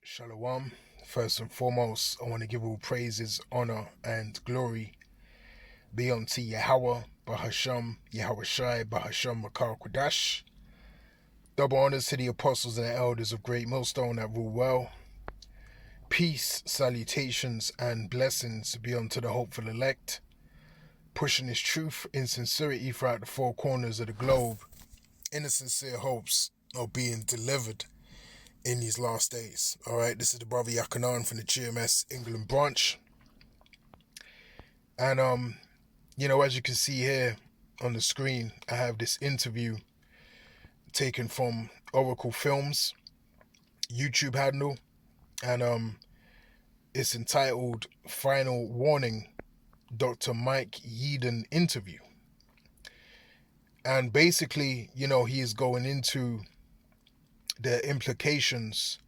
Shalom. First and foremost, I want to give all praises, honor, and glory be unto Yahweh, Bahasham, Yahweh Shai, Bahasham, Makar Kodash. Double honors to the apostles and the elders of Great Millstone that rule well. Peace, salutations, and blessings be unto the hopeful elect, pushing this truth in sincerity throughout the four corners of the globe, in the sincere hopes of being delivered in these last days. All right, this is the brother Yakanan from the GMS England branch. And, as you can see here on the screen, I have this interview taken from Oracle Films YouTube handle. And, it's entitled Final Warning, Dr. Mike Yeadon Interview. And basically, he is going into the implications,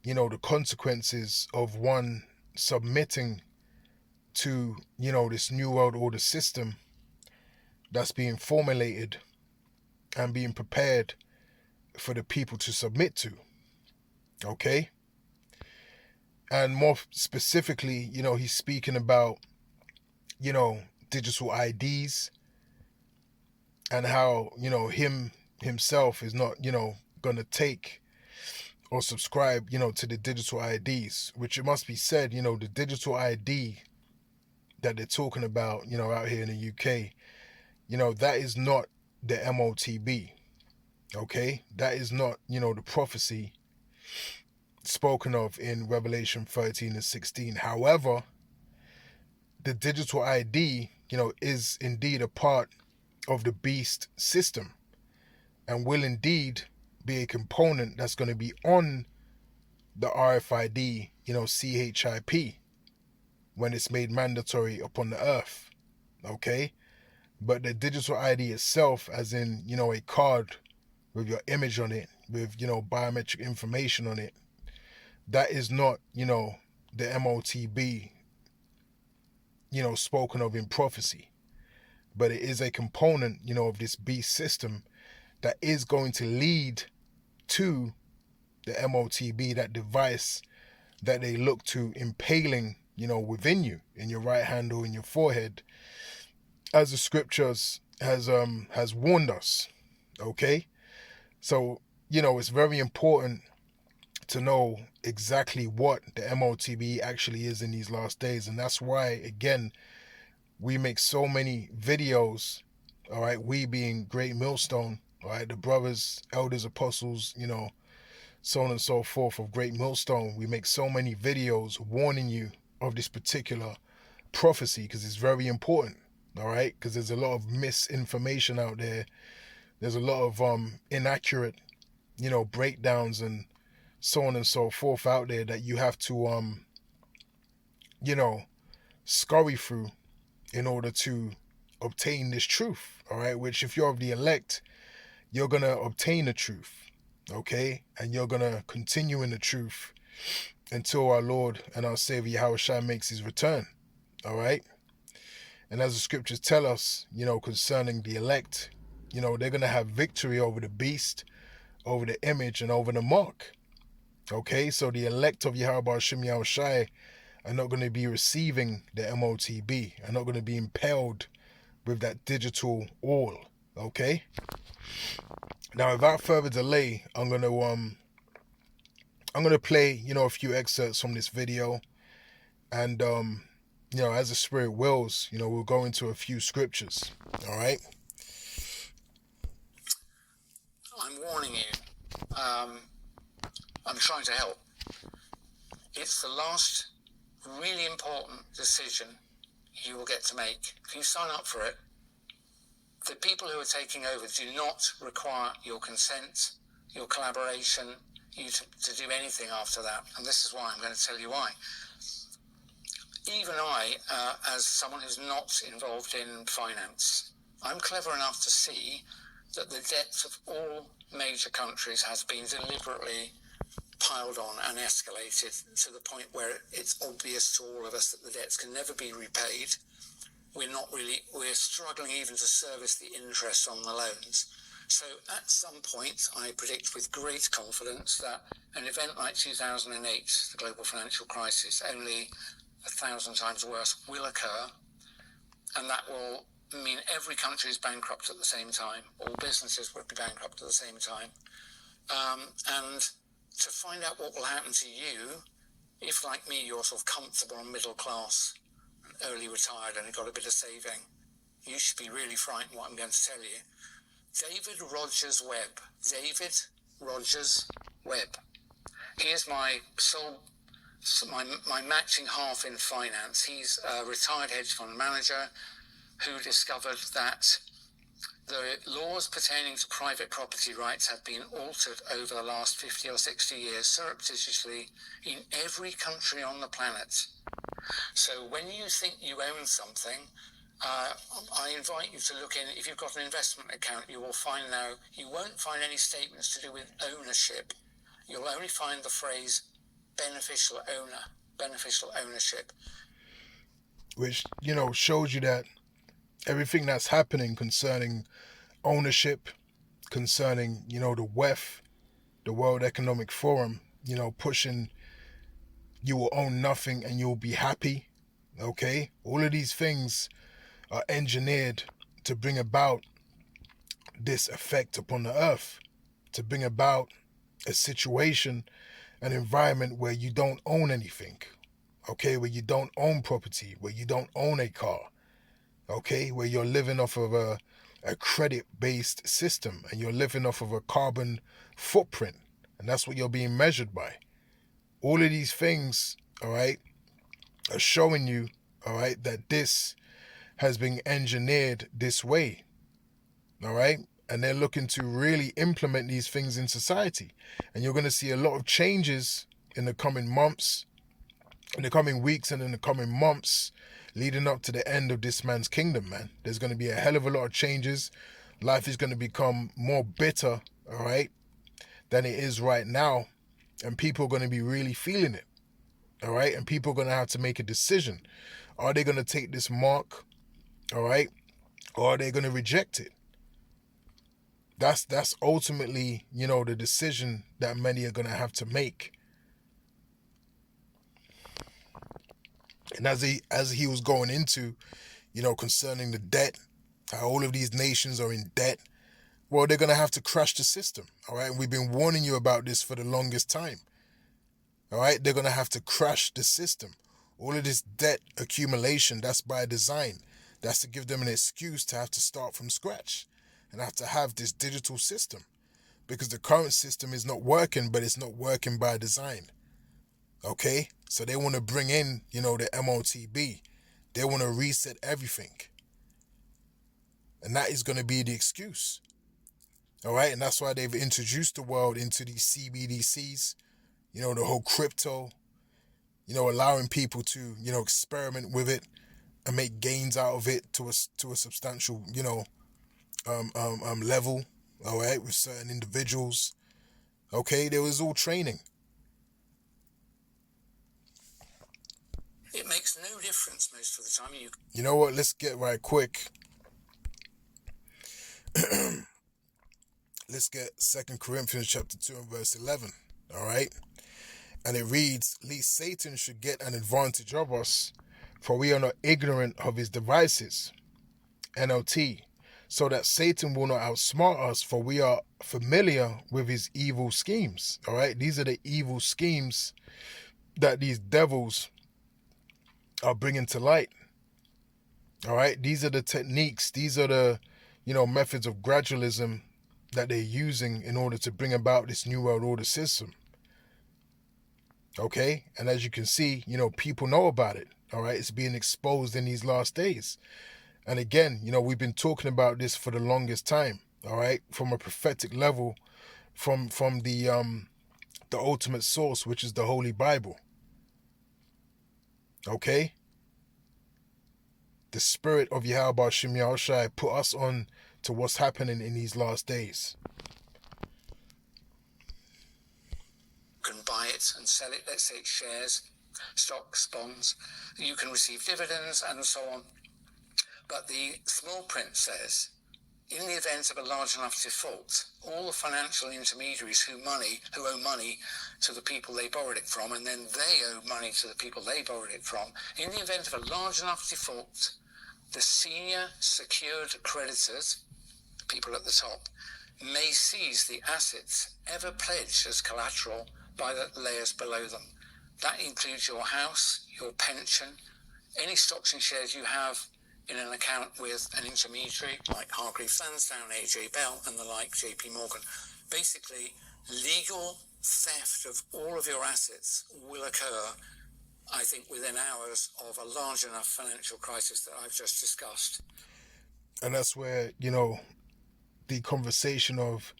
the consequences of one submitting to, this New World Order system that's being formulated and being prepared for the people to submit to. Okay? And more specifically, he's speaking about, digital IDs and how, himself is not, going to take or subscribe, to the digital IDs, which it must be said, the digital ID that they're talking about, out here in the UK, that is not the MOTB, okay? That is not, the prophecy spoken of in Revelation 13 and 16. However, the digital ID, is indeed a part of the beast system and will indeed be a component that's going to be on the RFID, CHIP, when it's made mandatory upon the earth, okay? But the digital ID itself, as in, a card with your image on it, with, biometric information on it, that is not, the MOTB, spoken of in prophecy. But it is a component, of this beast system that is going to lead to the MOTB, that device that they look to impaling, within you, in your right hand or in your forehead, as the scriptures has warned us. Okay? So, it's very important to know exactly what the MOTB actually is in these last days. And that's why, again, we make so many videos, all right, we being Great Millstone, all right, the brothers, elders, apostles, so on and so forth of Great Millstone. We make so many videos warning you of this particular prophecy because it's very important, all right, because there's a lot of misinformation out there. There's a lot of inaccurate, breakdowns and so on and so forth out there that you have to, scurry through in order to obtain this truth, all right, which if you're of the elect, you're going to obtain the truth, okay, and you're going to continue in the truth until our Lord and our Savior Yahushua makes his return, all right? And as the scriptures tell us, concerning the elect, they're going to have victory over the beast, over the image, and over the mark, okay? So the elect of Yahweh Shem Yahushua are not going to be receiving the MOTB, are not going to be impaled with that digital oil, okay? Now, without further delay, I'm gonna play, a few excerpts from this video, and as the Spirit wills, we'll go into a few scriptures. All right. I'm warning you. I'm trying to help. It's the last really important decision you will get to make. If you sign up for it, the people who are taking over do not require your consent, your collaboration, you to do anything after that. And this is why. I'm going to tell you why. Even I, as someone who's not involved in finance, I'm clever enough to see that the debts of all major countries has been deliberately piled on and escalated to the point where it's obvious to all of us that the debts can never be repaid. We're struggling even to service the interest on the loans. So at some point, I predict with great confidence that an event like 2008, the global financial crisis, only 1,000 times worse, will occur, and that will mean every country is bankrupt at the same time. All businesses would be bankrupt at the same time. And to find out what will happen to you, if like me, you're sort of comfortable and middle class, early retired and got a bit of saving, you should be really frightened what I'm going to tell you. David Rogers Webb. David Rogers Webb. He is my matching half in finance. He's a retired hedge fund manager who discovered that the laws pertaining to private property rights have been altered over the last 50 or 60 years surreptitiously in every country on the planet. So when you think you own something, I invite you to look in. If you've got an investment account, you will find now, you won't find any statements to do with ownership. You'll only find the phrase beneficial ownership. Which, shows you that everything that's happening concerning ownership, concerning, the WEF, the World Economic Forum, pushing you will own nothing and you'll be happy, okay? All of these things are engineered to bring about this effect upon the earth, to bring about a situation, an environment where you don't own anything, okay? Where you don't own property, where you don't own a car, okay? Where you're living off of a credit-based system and you're living off of a carbon footprint, and that's what you're being measured by. All of these things, all right, are showing you, all right, that this has been engineered this way, all right? And they're looking to really implement these things in society. And you're going to see a lot of changes in the coming months, in the coming weeks, and in the coming months leading up to the end of this man's kingdom, man. There's going to be a hell of a lot of changes. Life is going to become more bitter, all right, than it is right now. And people are going to be really feeling it, all right? And people are going to have to make a decision. Are they going to take this mark, all right, or are they going to reject it? That's ultimately, the decision that many are going to have to make. And as he was going into, concerning the debt, how all of these nations are in debt, well, they're going to have to crash the system, all right? And we've been warning you about this for the longest time, all right? They're going to have to crash the system. All of this debt accumulation, that's by design. That's to give them an excuse to have to start from scratch and have to have this digital system, because the current system is not working, but it's not working by design, okay? So they want to bring in, the MOTB. They want to reset everything. And that is going to be the excuse. All right? And that's why they've introduced the world into these CBDCs, the whole crypto, allowing people to, experiment with it and make gains out of it to a substantial, level, all right, with certain individuals. Okay? There was all training. It makes no difference most of the time. You know what? Let's get right quick. Let's get 2 Corinthians chapter 2 and verse 11. All right? And it reads, "Lest Satan should get an advantage of us, for we are not ignorant of his devices." NLT. So that Satan will not outsmart us, for we are familiar with his evil schemes. All right? These are the evil schemes that these devils are bringing to light. All right? These are the techniques. These are the, methods of gradualism that they're using in order to bring about this New World Order system. Okay? And as you can see, people know about it. All right? It's being exposed in these last days. And again, we've been talking about this for the longest time. All right? From a prophetic level, from the ultimate source, which is the Holy Bible. Okay? The spirit of Yahweh Shem Yahushai put us on to what's happening in these last days. You can buy it and sell it, let's say it's shares, stocks, bonds. You can receive dividends and so on. But the small print says in the event of a large enough default, all the financial intermediaries who owe money to the people they borrowed it from, and then they owe money to the people they borrowed it from, in the event of a large enough default, the senior secured creditors, the people at the top, may seize the assets ever pledged as collateral by the layers below them. That includes your house, your pension, any stocks and shares you have in an account with an intermediary like Hargreaves Lansdown, AJ Bell, and the like, JP Morgan. Basically, legal theft of all of your assets will occur, I think, within hours of a large enough financial crisis that I've just discussed. And that's where, the conversation of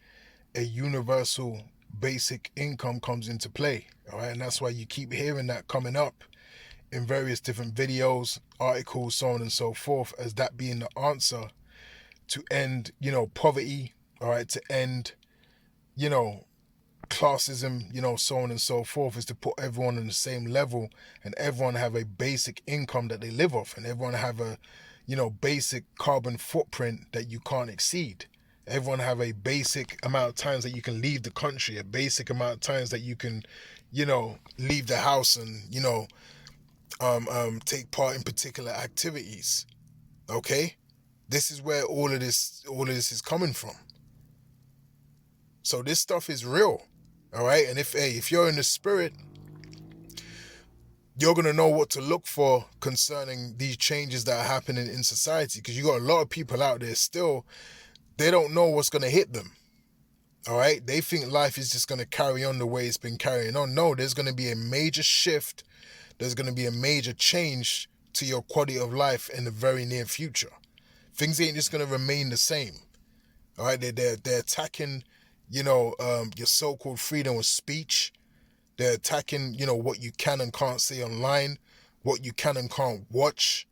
a universal basic income comes into play. All right. And that's why you keep hearing that coming up in various different videos, articles, so on and so forth, as that being the answer to end, poverty, all right, to end, classism, so on and so forth, is to put everyone on the same level and everyone have a basic income that they live off, and everyone have a, basic carbon footprint that you can't exceed. Everyone have a basic amount of times that you can leave the country, a basic amount of times that you can, leave the house and, take part in particular activities. Okay? This is where all of this is coming from. So this stuff is real. All right? And if you're in the spirit, you're going to know what to look for concerning these changes that are happening in society, because you got a lot of people out there still, they don't know what's going to hit them. All right? They think life is just going to carry on the way it's been carrying on. No, there's going to be a major shift. There's going to be a major change to your quality of life in the very near future. Things ain't just going to remain the same. All right? They're attacking, your so-called freedom of speech. They're attacking, what you can and can't say online, what you can and can't watch.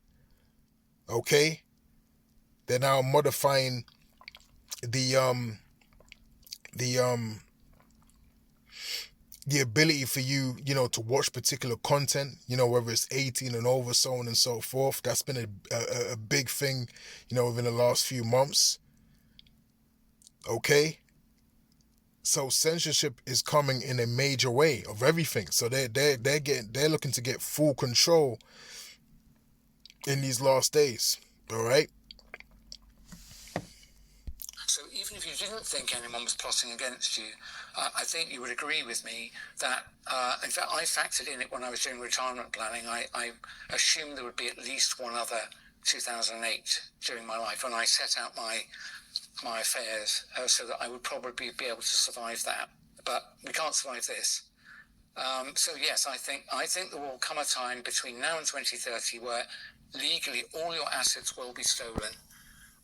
Okay? They're now modifying the ability for you, to watch particular content, whether it's 18 and over, so on and so forth. That's been a big thing, within the last few months. Okay? So censorship is coming in a major way of everything. So they're looking to get full control in these last days. All right? So even if you didn't think anyone was plotting against you, I think you would agree with me that, in fact, I factored in it when I was doing retirement planning. I assumed there would be at least one other 2008 during my life, and I set out my affairs so that I would probably be able to survive that. But we can't survive this. So yes, I think there will come a time between now and 2030 where legally all your assets will be stolen.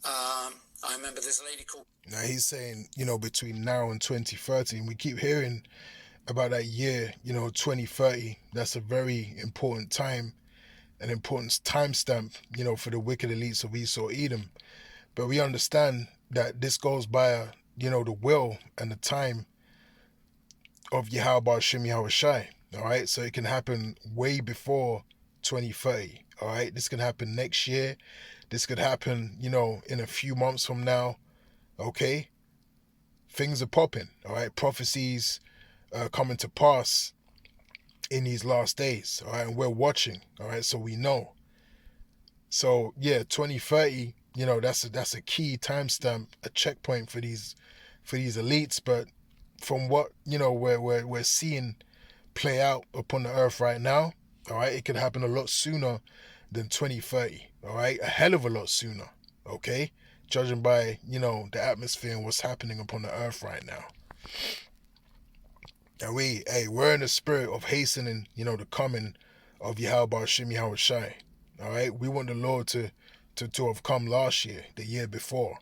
I remember there's a lady called... Now he's saying, between now and 2030, and we keep hearing about that year, 2030. That's a very important time, an important timestamp, for the wicked elites of Esau Edom. But we understand that this goes by, the will and the time of Yahweh Hashem Yahweh Shai. All right, so it can happen way before 2030. All right, this can happen next year. This could happen, in a few months from now. Okay, things are popping. All right, prophecies coming to pass in these last days. All right, and we're watching. All right, so we know. So yeah, 2030. That's a key timestamp, a checkpoint for these elites. But from what we're seeing play out upon the earth right now, all right, it could happen a lot sooner than 2030. All right, a hell of a lot sooner. Okay, judging by the atmosphere and what's happening upon the earth right now. And we're in the spirit of hastening, the coming of Yahweh Hashem Yahweh Shai. All right, we want the Lord to have come last year, the year before.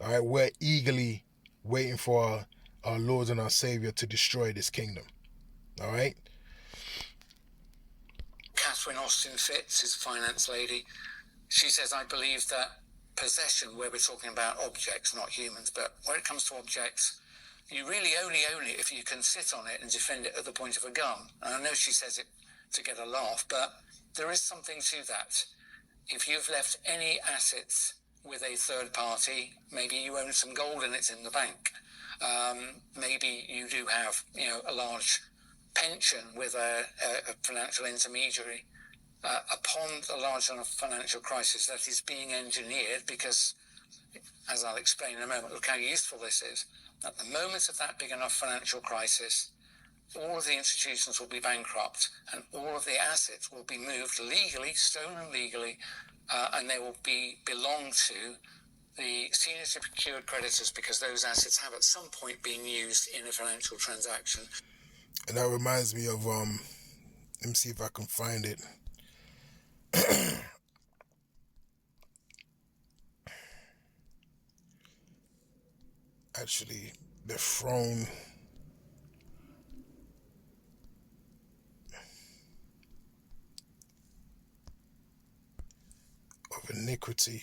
All right, we're eagerly waiting for our Lord and our Savior to destroy this kingdom. All right. Catherine Austin Fitz is a finance lady. She says, I believe that possession, where we're talking about objects, not humans, but when it comes to objects, you really only own it if you can sit on it and defend it at the point of a gun. And I know she says it to get a laugh, but there is something to that. If you've left any assets with a third party. Maybe you own some gold and it's in the bank. Maybe you do have, a large pension with a financial intermediary. Upon a large enough financial crisis that is being engineered, because, as I'll explain in a moment, look how useful this is. At the moment of that big enough financial crisis, all of the institutions will be bankrupt and all of the assets will be moved legally, stolen legally, and they will belong to the senior secured creditors, because those assets have at some point been used in a financial transaction. And that reminds me of, let me see if I can find it. Actually, the throne of iniquity.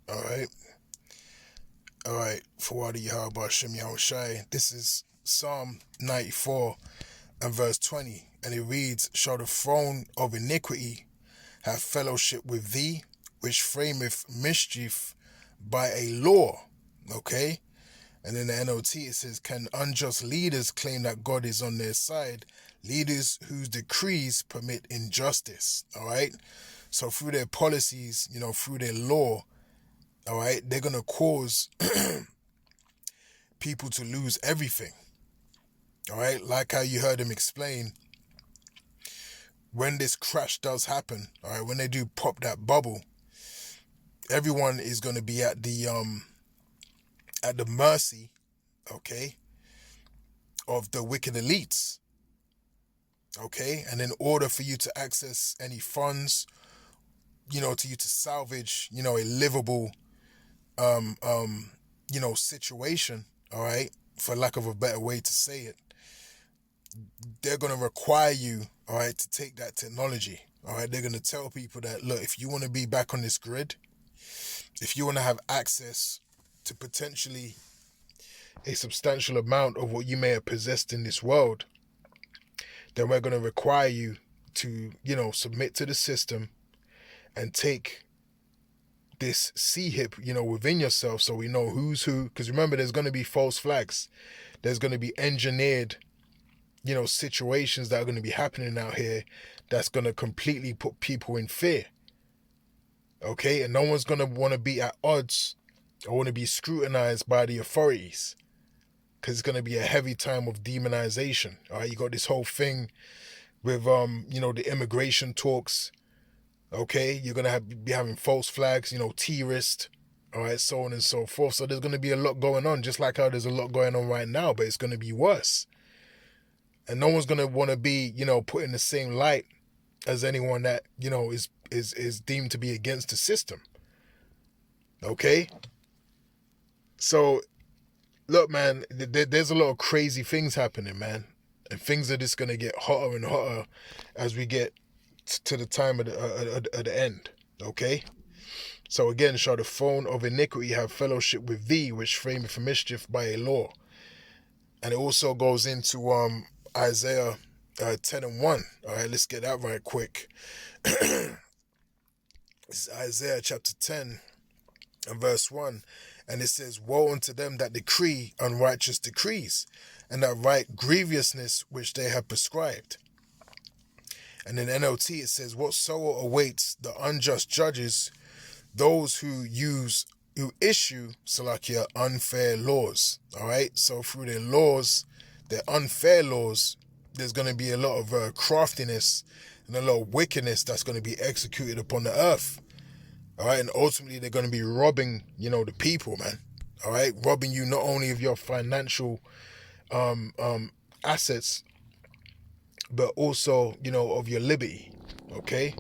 All right. For Yahweh Hashem Yahushai. This is Psalm 94 and verse 20. And it reads, shall the throne of iniquity have fellowship with thee, which frameth mischief by a law? Okay? And in the NOT it says, can unjust leaders claim that God is on their side? Leaders whose decrees permit injustice. All right? So through their policies, through their law, all right, they're going to cause people to lose everything. All right? Like how you heard him explain, when this crash does happen, all right, when they do pop that bubble, everyone is going to be at the mercy, okay, of the wicked elites. Okay? And in order for you to access any funds, to you to salvage, a livable situation, all right, for lack of a better way to say it, they're going to require you, all right, to take that technology. All right? They're going to tell people that, look, if you want to be back on this grid, if you want to have access to potentially a substantial amount of what you may have possessed in this world, then we're going to require you to, submit to the system and take this C-hip, within yourself, so we know who's who. Because remember, there's going to be false flags. There's going to be engineered, situations that are going to be happening out here that's going to completely put people in fear. Okay? And no one's going to want to be at odds or want to be scrutinized by the authorities, because it's going to be a heavy time of demonization. All right? You got this whole thing with, the immigration talks. Okay, you're going to be having false flags, terrorist, all right, so on and so forth. So there's going to be a lot going on, just like how there's a lot going on right now, but it's going to be worse. And no one's going to want to be, put in the same light as anyone that, is deemed to be against the system. Okay? So, look, man, there's a lot of crazy things happening, man. And things are just going to get hotter and hotter as we get to the time of the end. Okay? So again, shall the throne of iniquity have fellowship with thee, which frameth for mischief by a law? And it also goes into Isaiah 10 and 1. All right, let's get that right quick. This is Isaiah chapter 10 and verse 1. And it says, woe unto them that decree unrighteous decrees, and that write grievousness which they have prescribed. And in NLT it says, what sorrow awaits the unjust judges, those who issue, Salakia, unfair laws. All right? So through their laws, their unfair laws, there's going to be a lot of craftiness and a lot of wickedness that's going to be executed upon the earth. All right? And ultimately, they're going to be robbing, the people, man. All right? Robbing you not only of your financial assets, but also, of your liberty. Okay?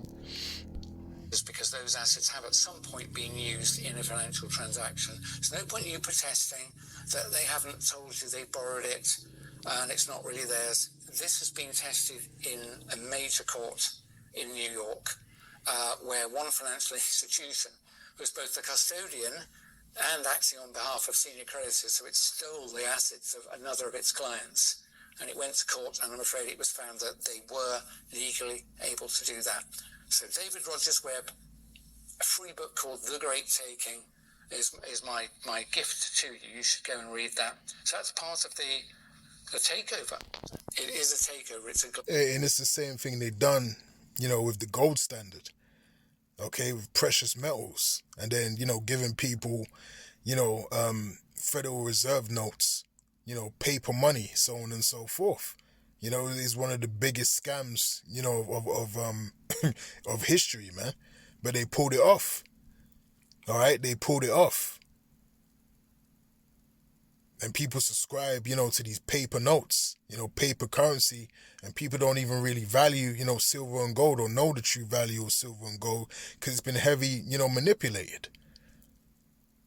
It's because those assets have at some point been used in a financial transaction. There's no point in you protesting that they haven't told you they borrowed it and it's not really theirs. This has been tested in a major court in New York, where one financial institution was both the custodian and acting on behalf of senior creditors, so it stole the assets of another of its clients. And it went to court, and I'm afraid it was found that they were legally able to do that. So David Rogers Webb, a free book called The Great Taking, is my gift to you. You should go and read that. So that's part of the takeover. It is a takeover. And it's the same thing they done, with the gold standard, okay, with precious metals, and then, giving people, Federal Reserve notes, paper money, so on and so forth. It's one of the biggest scams, of history, man. But they pulled it off. All right, they pulled it off. And people subscribe, to these paper notes, paper currency, and people don't even really value, silver and gold, or know the true value of silver and gold, because it's been heavy, manipulated.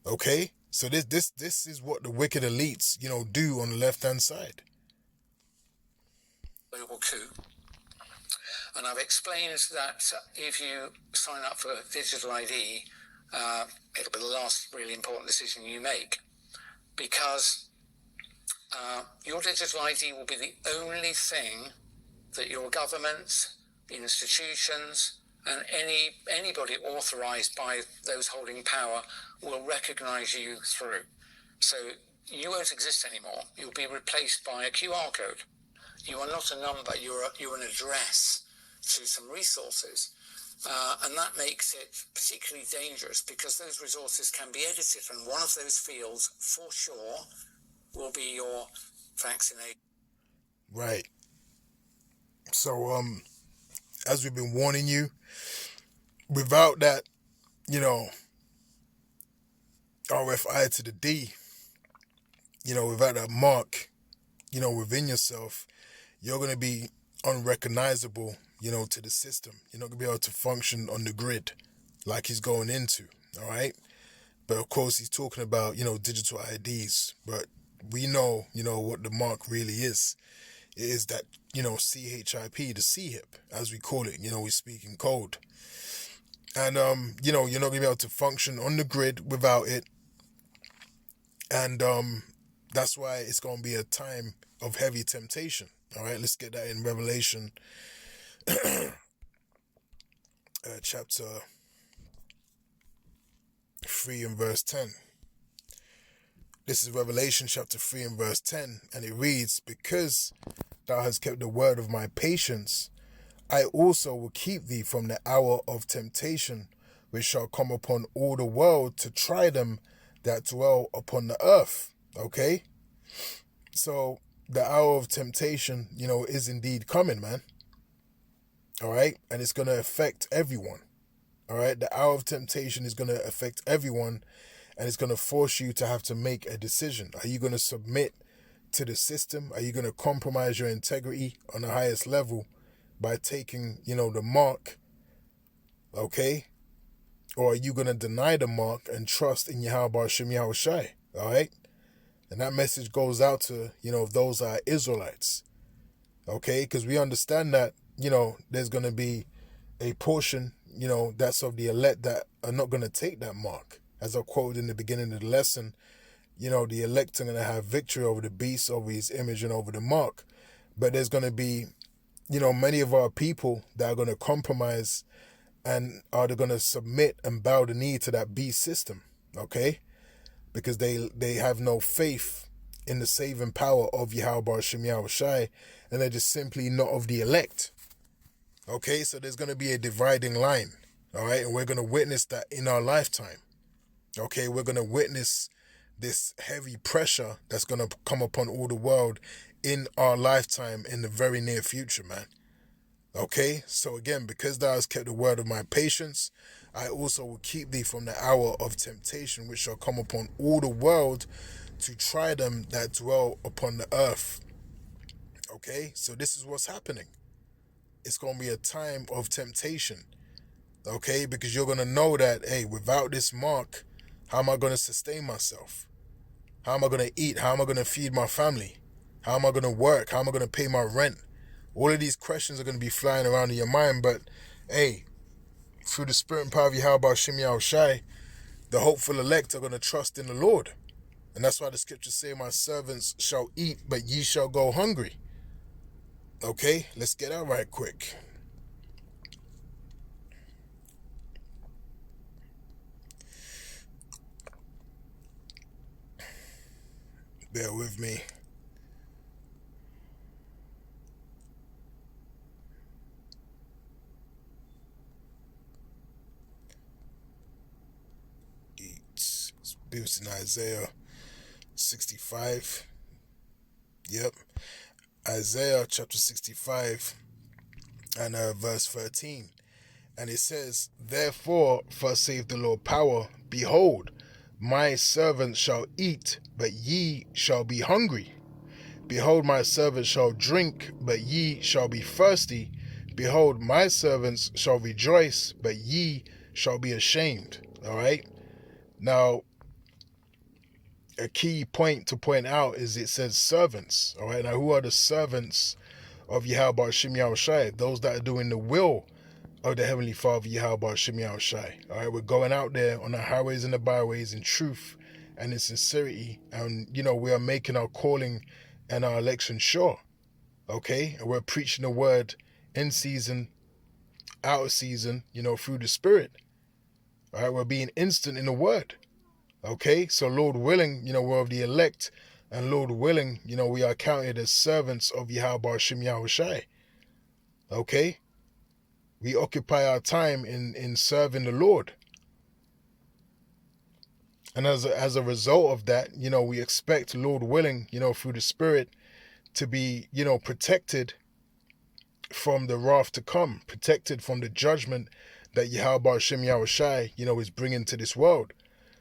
Okay? So this is what the wicked elites, do on the left-hand side. Global coup. And I've explained that if you sign up for digital ID, it'll be the last really important decision you make, because your digital ID will be the only thing that your government, institutions, and anybody authorised by those holding power will recognise you through. So you won't exist anymore. You'll be replaced by a QR code. You are not a number. You're an address to some resources. And that makes it particularly dangerous, because those resources can be edited, and one of those fields, for sure, will be your vaccination. Right. So, as we've been warning you, without that, RFI to the D, without that mark, within yourself, you're going to be unrecognizable, to the system. You're not going to be able to function on the grid like he's going into, all right? But of course, he's talking about, digital IDs. But we know, what the mark really is. It is that, CHIP, the CHIP, as we call it. We speak in code. And, you're not going to be able to function on the grid without it. And that's why it's going to be a time of heavy temptation. All right, let's get that in Revelation chapter 3 and verse 10. This is Revelation chapter 3 and verse 10, and it reads, "Because thou hast kept the word of my patience, I also will keep thee from the hour of temptation, which shall come upon all the world to try them that dwell upon the earth." Okay? So the hour of temptation, is indeed coming, man. All right? And it's going to affect everyone. All right? The hour of temptation is going to affect everyone, and it's going to force you to have to make a decision. Are you going to submit to the system? Are you going to compromise your integrity on the highest level by taking, the mark? Okay? Or are you going to deny the mark and trust in Yahweh Shem Yahushai? All right? And that message goes out to, those are Israelites. Okay? Because we understand that, there's going to be a portion, that's of the elect that are not going to take that mark. As I quoted in the beginning of the lesson, the elect are going to have victory over the beast, over his image, and over the mark. But there's going to be, many of our people that are going to compromise and are going to submit and bow the knee to that beast system, okay? Because they have no faith in the saving power of Yahweh Shem Yahushai, and they're just simply not of the elect. Okay, so there's going to be a dividing line, all right? And we're going to witness that in our lifetime. Okay, we're going to witness this heavy pressure that's going to come upon all the world in our lifetime in the very near future, man. Okay, so again, because thou hast kept the word of my patience, I also will keep thee from the hour of temptation, which shall come upon all the world to try them that dwell upon the earth. Okay, so this is what's happening. It's going to be a time of temptation. Okay, because you're going to know that, hey, without this mark, how am I going to sustain myself? How am I going to eat? How am I going to feed my family? How am I going to work? How am I going to pay my rent? All of these questions are going to be flying around in your mind, but hey, through the spirit and power of Yahweh Shem Yahushai, the hopeful elect are going to trust in the Lord. And that's why the scriptures say, my servants shall eat, but ye shall go hungry. Okay, let's get out right quick. Bear with me. It's in Isaiah 65. Yep. Isaiah chapter 65 and verse 13. And it says, "Therefore, thus saith the Lord power, behold, my servants shall eat, but ye shall be hungry. Behold, my servants shall drink, but ye shall be thirsty. Behold, my servants shall rejoice, but ye shall be ashamed." All right. Now, a key point to point out is it says servants. All right. Now, who are the servants of Yahweh Shem Yahushai? Those that are doing the will of the Heavenly Father, Yahweh Shem Yahushai. All right. We're going out there on the highways and the byways in truth and in sincerity. And, we are making our calling and our election sure. Okay. And we're preaching the word in season, out of season, through the Spirit. All right. We're being instant in the word. Okay, so Lord willing, we're of the elect, and Lord willing, we are counted as servants of Yahweh Shem Yahushai. Okay, we occupy our time in serving the Lord, and as a result of that, we expect, Lord willing, through the Spirit, to be, protected from the wrath to come, protected from the judgment that Yahweh Shem Yahushai, is bringing to this world.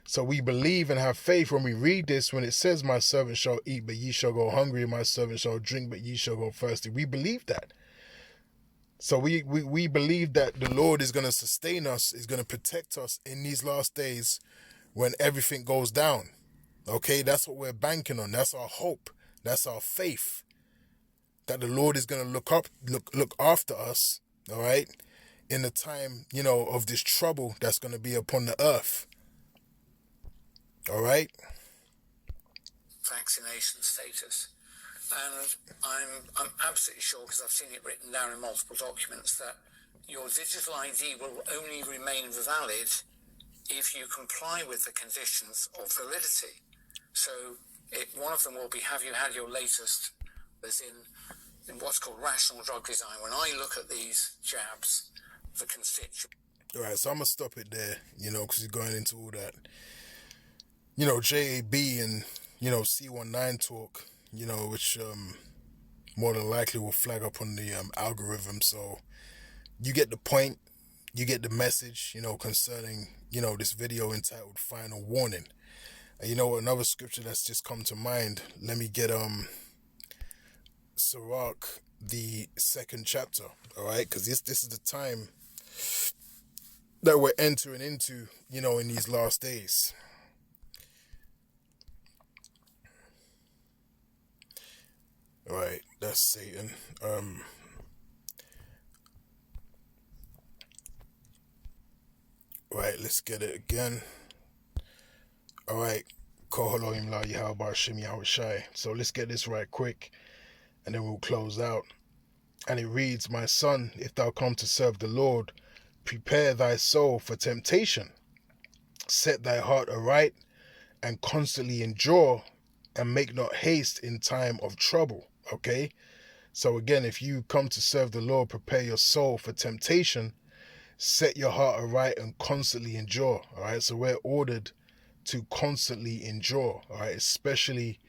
So we believe and have faith when we read this, when it says, "My servant shall eat, but ye shall go hungry, and my servant shall drink, but ye shall go thirsty." We believe that. So we believe that the Lord is going to sustain us, is going to protect us in these last days when everything goes down. Okay, that's what we're banking on. That's our hope. That's our faith. That the Lord is going to look after us, all right, in the time, of this trouble that's going to be upon the earth. All right. Vaccination status, and I'm absolutely sure, because I've seen it written down in multiple documents, that your digital ID will only remain valid if you comply with the conditions of validity. So one of them will be, have you had your latest, as in what's called rational drug design. When I look at these jabs, the constituents. All right, so I'm gonna stop it there, because you're going into all that. JAB and, C19 talk, which more than likely will flag up on the algorithm. So you get the point, you get the message, concerning, this video entitled Final Warning. And another scripture that's just come to mind, let me get Sirach, the 2nd chapter, all right? Because this is the time that we're entering into, in these last days. All right, that's Satan. Right, let's get it again. All right, Koholohim La Yahweh Shem Yahushai. So let's get this right quick, and then we'll close out. And it reads, "My son, if thou come to serve the Lord, prepare thy soul for temptation. Set thy heart aright, and constantly endure, and make not haste in time of trouble." Okay? So again, if you come to serve the Lord, prepare your soul for temptation, set your heart aright, and constantly endure. All right? So we're ordered to constantly endure, all right, especially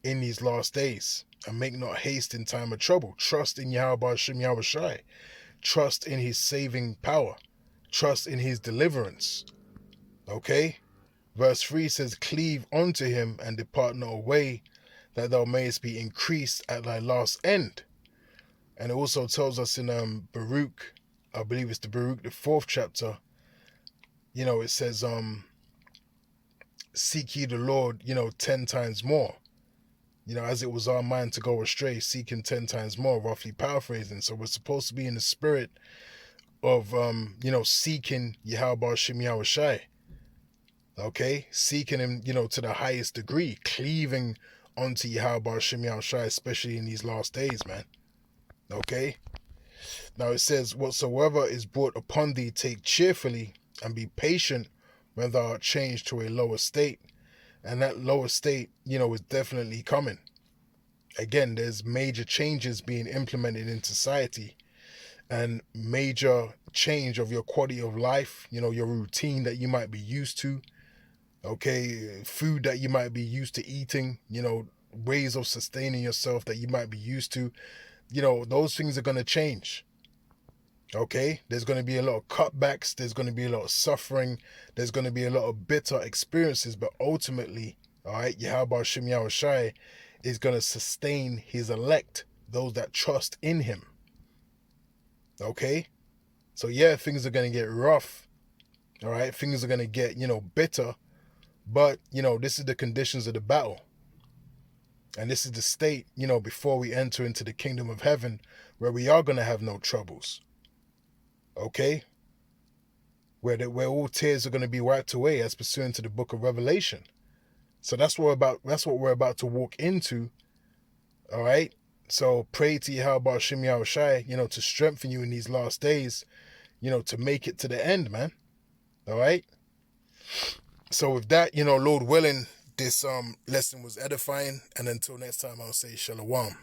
in these last days, and make not haste in time of trouble. Trust in Yahweh Shem Yahushai. Trust in his saving power. Trust in his deliverance. Okay? Verse 3 says, "Cleave unto him and depart not away, that thou mayest be increased at thy last end." And it also tells us in Baruch, I believe it's the Baruch, the 4th chapter, it says, "Seek ye the Lord, 10 times more." As it was our mind to go astray, seeking 10 times more, roughly paraphrasing. So we're supposed to be in the spirit of, seeking Yahweh Shem Yahushai. Okay? Seeking him, to the highest degree, cleaving onto Yahweh Shem Yahushai, especially in these last days, man. Okay? Now it says, "Whatsoever is brought upon thee, take cheerfully, and be patient when thou art changed to a lower state. And that lower state, is definitely coming. Again, there's major changes being implemented in society, and major change of your quality of life, your routine that you might be used to, okay, food that you might be used to eating, ways of sustaining yourself that you might be used to, those things are going to change. Okay, there's going to be a lot of cutbacks, there's going to be a lot of suffering, there's going to be a lot of bitter experiences, but ultimately, all right, Yahweh Shem Yahushai is going to sustain his elect, those that trust in him. Okay, so yeah, things are going to get rough, all right, things are going to get, bitter, but, this is the conditions of the battle. And this is the state, before we enter into the kingdom of heaven, where we are going to have no troubles. Okay? Where all tears are going to be wiped away, as pursuant to the book of Revelation. So that's what we're about to walk into. All right? So pray to Yahweh Shem Yahushai, to strengthen you in these last days, to make it to the end, man. All right? So with that, Lord willing, this lesson was edifying, and until next time, I'll say shalom.